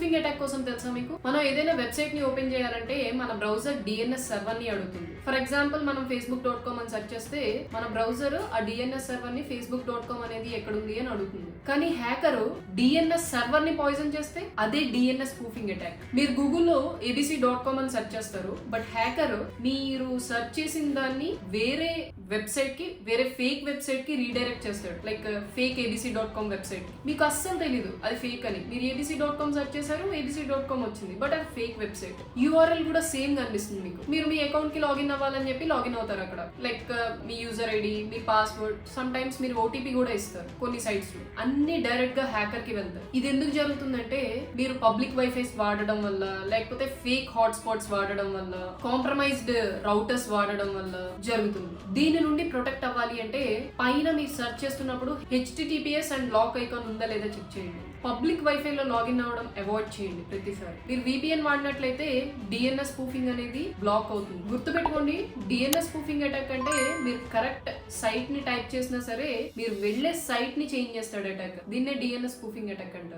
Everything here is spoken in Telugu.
స్పూఫింగ్ అటాక్ కోసం తెలుసా మీకు? మనం ఏదైనా వెబ్సైట్ ని ఓపెన్ చేయాలంటే మన బ్రౌజర్ DNS సర్వర్ ని అడుగుతుంది. ఫర్ ఎగ్జాంపుల్ మనం facebook.com అని సెర్చ్ చేస్తే మన బ్రౌజర్ ఆ DNS సర్వర్ ని facebook.com అనేది ఎక్కడుంది అని అడుగుతుంది. కానీ హ్యాకర్ DNS సర్వర్ ని పాయిజన్ చేస్తే అదే DNS స్పూఫింగ్ అటాక్. మీరు గూగుల్లో abc.com అని సెర్చ్ చేస్తారు, బట్ హ్యాకర్ మీరు సెర్చ్ చేసిన దాన్ని వేరే వెబ్సైట్ కి, వేరే ఫేక్ వెబ్సైట్ కి రీడైరెక్ట్ చేస్తాడు. Like fake abc.com website. మీకు అస్సలు తెలీదు అది ఫేక్ అని. మీరు abc.com సెర్చ్ చేశారు, abc.com వచ్చింది, బట్ అది ఫేక్ వెబ్సైట్. URL కూడా సేమ్ కనిపిస్తుంది మీకు. మీరు మీ అకౌంట్ కి లాగిన్ అవ్వాలని చెప్పి లాగిన్ అవుతారు అక్కడ. లైక్ మీ యూజర్ ఐడి, మీ పాస్వర్డ్, సమ్ టైమ్స్ మీరు OTP కూడా ఇస్తారు కొన్ని సైట్స్ లో. అన్ని డైరెక్ట్ గా హ్యాకర్ కి వెళ్తారు. ఇది ఎందుకు జరుగుతుందంటే మీరు పబ్లిక్ వైఫైస్ వాడడం వల్ల, లేకపోతే ఫేక్ హాట్స్పాట్స్ వాడడం వల్ల, కాంప్రమైజ్డ్ రౌటర్స్ వాడడం వల్ల జరుగుతుంది. దీని నుండి ప్రొటెక్ట్ అవ్వాలి అంటే పైన మీరు సెర్చ్ చేస్తున్నప్పుడు HTTPS అండ్ లాక్ ఐకాన్ ఉందా లేదా చెక్ చేయండి. పబ్లిక్ వైఫై లో లాగిన్ అవ్వడం అవాయిడ్ చేయండి ప్రతిసారి. మీరు VPN వాడినట్లయితే DNS స్పూఫింగ్ అనేది బ్లాక్ అవుతుంది. గుర్తుపెట్టుకోండి, DNS స్పూఫింగ్ అటాక్ అంటే మీరు కరెక్ట్ సైట్ ని టైప్ చేసినా సరే మీరు వెళ్లే సైట్ ని చేంజ్ చేస్తాడు అటాక్. దీన్నే DNS స్పూఫింగ్ అటాక్ అంటారు.